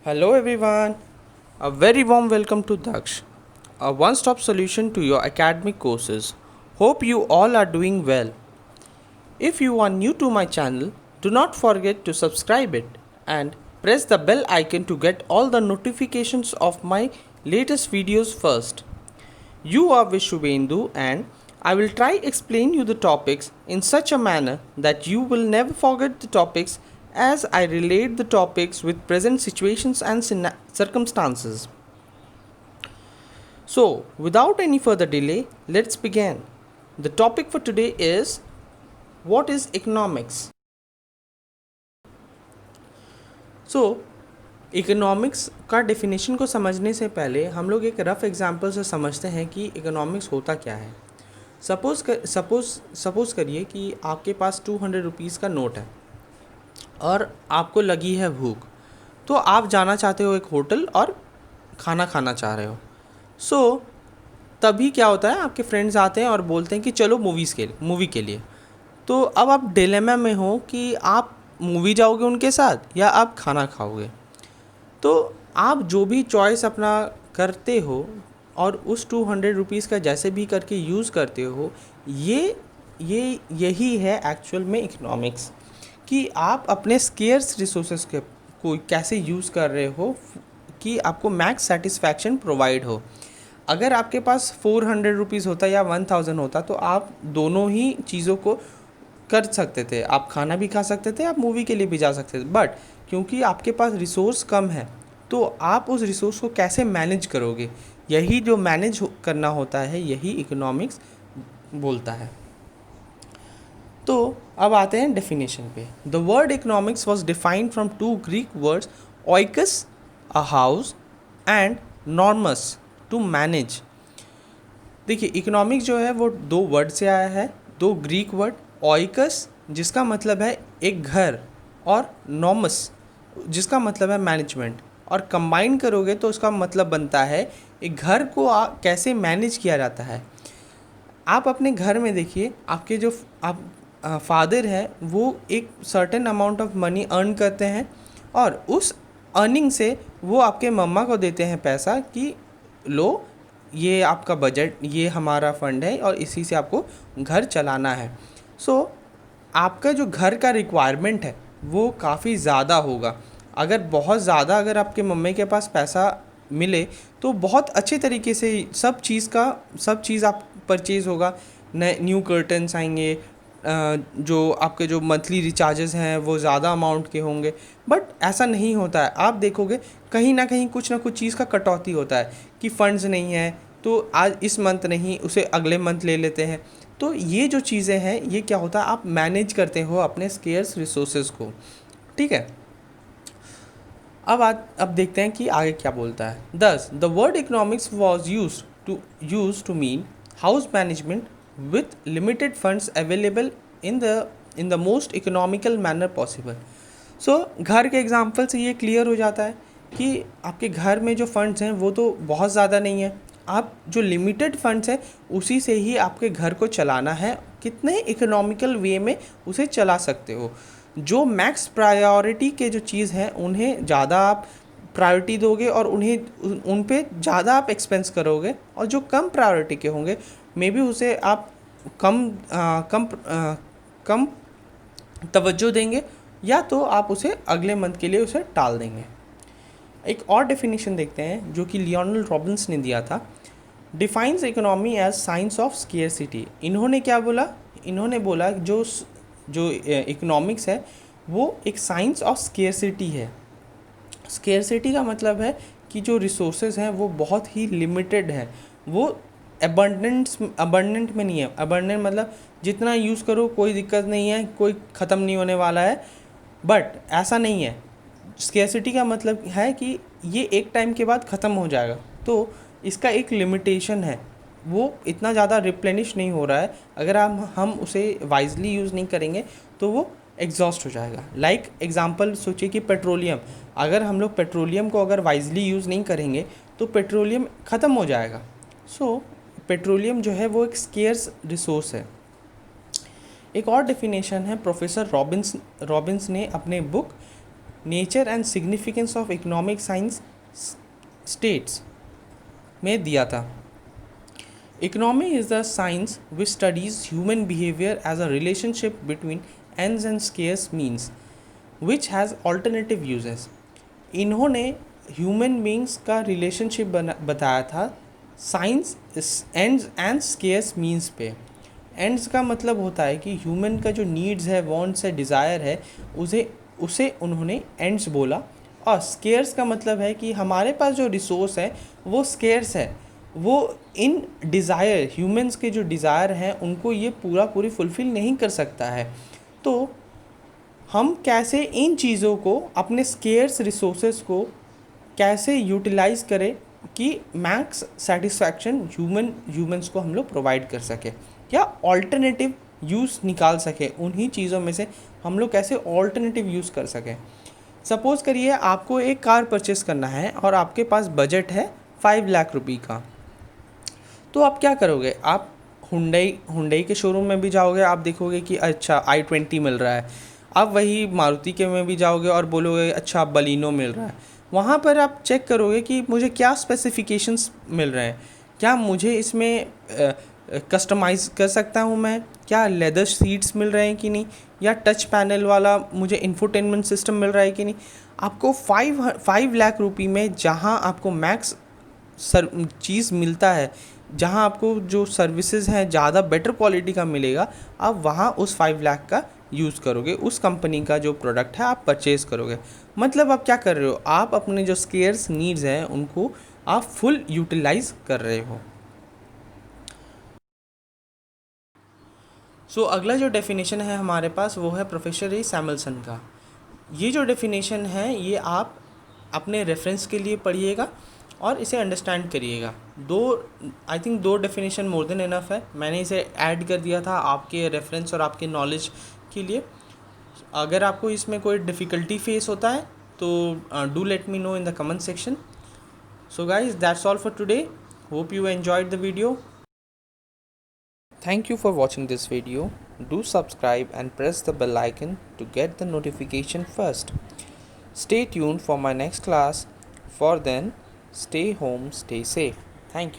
Hello everyone, a very warm welcome to Daksh, a one stop solution to your academic courses. Hope you all are doing well. If you are new to my channel, do not forget to subscribe it and press the bell icon to get all the notifications of my latest videos first. You are Vishubhendu and I will try explain you the topics in such a manner that you will never forget the topics as I relate the topics with present situations and circumstances. So, without any further delay, let's begin. The topic for today is what is economics? So, economics का definition को समझने से पहले हम लोग एक rough example से समझते हैं कि इकोनॉमिक्स होता क्या है। सपोज़ करिए कि आपके पास 200 रुपीज़ का नोट है और आपको लगी है भूख, तो आप जाना चाहते हो एक होटल और खाना खाना चाह रहे हो। तभी क्या होता है, आपके फ्रेंड्स आते हैं और बोलते हैं कि चलो मूवी के लिए। तो अब आप डिलेमा में हो कि आप मूवी जाओगे उनके साथ या आप खाना खाओगे। तो आप जो भी चॉइस अपना करते हो और उस 200 रुपीज़ का जैसे भी करके यूज़ करते हो, यही है एक्चुअल में इकोनॉमिक्स, कि आप अपने स्केर्स रिसोर्सेज को कैसे यूज़ कर रहे हो कि आपको मैक्स सेटिस्फैक्शन प्रोवाइड हो। अगर आपके पास 400 रुपीज़ होता या 1000 होता तो आप दोनों ही चीज़ों को कर सकते थे। आप खाना भी खा सकते थे, आप मूवी के लिए भी जा सकते थे। बट क्योंकि आपके पास रिसोर्स कम है तो आप उस रिसोर्स को कैसे मैनेज करोगे, यही जो मैनेज करना होता है, यही इकोनॉमिक्स बोलता है। तो अब आते हैं डेफिनेशन पे। The word economics was defined from two Greek words, oikos a house and nomos to manage. देखिए, इकोनॉमिक्स जो है वो दो वर्ड से आया है, दो ग्रीक वर्ड, ओइकस जिसका मतलब है एक घर और नॉमस जिसका मतलब है मैनेजमेंट, और कंबाइन करोगे तो उसका मतलब बनता है एक घर को कैसे मैनेज किया जाता है। आप अपने घर में देखिए, आपके जो आप फादर है वो एक certain amount of money earn करते हैं और उस अर्निंग से वो आपके मम्मा को देते हैं पैसा कि लो, ये आपका बजट, ये हमारा फंड है और इसी से आपको घर चलाना है। आपका जो घर का रिक्वायरमेंट है वो काफ़ी ज़्यादा होगा। अगर बहुत ज़्यादा अगर आपके मम्मी के पास पैसा मिले तो बहुत अच्छे तरीके से सब चीज़ आप परचेज़ होगा। नए न्यू कर्टन्स आएंगे, जो आपके जो मंथली रिचार्जेस हैं वो ज़्यादा अमाउंट के होंगे। बट ऐसा नहीं होता है। आप देखोगे कहीं ना कुछ चीज़ का कटौती होता है कि फ़ंड्स नहीं है तो आज इस मंथ नहीं, उसे अगले मंथ ले लेते हैं। तो ये जो चीज़ें हैं, ये क्या होता है, आप मैनेज करते हो अपने स्केर्स रिसोर्सेज को। ठीक है, अब देखते हैं कि आगे क्या बोलता है। Thus the word economics was use to mean house management with limited funds available in the most economical manner possible. घर के एग्जाम्पल से ये क्लियर हो जाता है कि आपके घर में जो फंड्स हैं वो तो बहुत ज़्यादा नहीं है, आप जो लिमिटेड फंड्स हैं उसी से ही आपके घर को चलाना है, कितने इकोनॉमिकल वे में उसे चला सकते हो। जो मैक्स प्रायोरिटी के जो चीज़ हैं उन्हें ज़्यादा आप प्रायोरिटी दोगे और उन पे ज़्यादा आप एक्सपेंस करोगे, और जो कम प्रायोरिटी के होंगे मे बी उसे आप कम तवज्जो देंगे या तो आप उसे अगले मंथ के लिए उसे टाल देंगे। एक और डेफिनेशन देखते हैं जो कि लियोनल रॉबिन्स ने दिया था। Defines economy as science of scarcity. इन्होंने क्या बोला, इन्होंने बोला जो इकोनॉमिक्स है वो एक साइंस ऑफ स्केर्सिटी है। स्केर्सिटी का मतलब है कि जो रिसोर्सेज हैं वो बहुत ही लिमिटेड है, वो अबंडेंट में नहीं है। अबंडेंट मतलब जितना यूज़ करो कोई दिक्कत नहीं है, कोई ख़त्म नहीं होने वाला है, बट ऐसा नहीं है। स्केर्सिटी का मतलब है कि ये एक टाइम के बाद ख़त्म हो जाएगा, तो इसका एक लिमिटेशन है, वो इतना ज़्यादा रिप्लेनिश नहीं हो रहा है। अगर हम उसे वाइजली यूज़ नहीं करेंगे तो वो एग्जॉस्ट हो जाएगा। लाइक एग्जांपल सोचिए कि पेट्रोलियम, अगर हम लोग पेट्रोलियम को अगर वाइजली यूज़ नहीं करेंगे तो पेट्रोलियम ख़त्म हो जाएगा। पेट्रोलियम जो है वो एक स्केर्स रिसोर्स है। एक और डेफिनेशन है प्रोफेसर रॉबिन्स ने अपने book nature and significance of economic science states में दिया था। Economy is the science which studies human behaviour as a relationship between ends and scarce means which has alternative uses. इन्होंने human beings का relationship बताया था science ends and scarce means पे। Ends का मतलब होता है कि ह्यूमन का जो नीड्स है, वांट्स है, डिज़ायर है, उसे उन्होंने एंड्स बोला। और स्केयर्स का मतलब है कि हमारे पास जो रिसोर्स है वो स्केयर्स है, वो इन डिज़ायर, ह्यूमंस के जो डिज़ायर हैं उनको ये पूरी फुलफ़िल नहीं कर सकता है। तो हम कैसे इन चीज़ों को, अपने स्केयर्स रिसोर्सेज को कैसे यूटिलाइज़ करें कि मैक्स सेटिस्फैक्शन ह्यूमंस को हम लोग प्रोवाइड कर सके, या ऑल्टरनेटिव यूज़ निकाल सके उन्हीं चीज़ों में से, हम लोग कैसे ऑल्टरनेटिव यूज़ कर सकें। सपोज़ करिए आपको एक कार परचेस करना है और आपके पास बजट है 5 लाख रुपये का, तो आप क्या करोगे? आप हुंडई के शोरूम में भी जाओगे, आप देखोगे कि अच्छा i20 मिल रहा है। आप वही मारुति के में भी जाओगे और बोलोगे अच्छा बलिनो मिल रहा है। वहाँ पर आप चेक करोगे कि मुझे क्या स्पेसिफिकेशंस मिल रहे हैं, क्या मुझे इसमें कस्टमाइज़ कर सकता हूँ मैं, क्या लेदर सीट्स मिल रहे हैं कि नहीं, या टच पैनल वाला मुझे इंफोटेनमेंट सिस्टम मिल रहा है कि नहीं। आपको 5 लाख रुपये में जहाँ आपको मैक्स चीज़ मिलता है, जहाँ आपको जो सर्विसेज हैं ज़्यादा बेटर क्वालिटी का मिलेगा, आप वहाँ उस 5 लाख का यूज़ करोगे, उस कंपनी का जो प्रोडक्ट है आप परचेज़ करोगे। मतलब आप क्या कर रहे हो? आप अपने जो स्केयर्स नीड्स हैं उनको आप फुल यूटिलाइज़ कर रहे हो। अगला जो डेफिनेशन है हमारे पास वो है प्रोफेसर ए सैमुअल्सन का। ये जो डेफिनेशन है ये आप अपने रेफरेंस के लिए पढ़िएगा और इसे अंडरस्टैंड करिएगा। I think 2 definition more than enough है। मैंने इसे ऐड कर दिया था आपके रेफरेंस और आपके नॉलेज के लिए। अगर आपको इसमें कोई डिफ़िकल्टी फेस होता है तो do let me know in the comment section. So guys, that's all for today. Hope you enjoyed the video. Thank you for watching this video. Do subscribe and press the bell icon to get the notification first. Stay tuned for my next class. For then, stay home, stay safe. Thank you.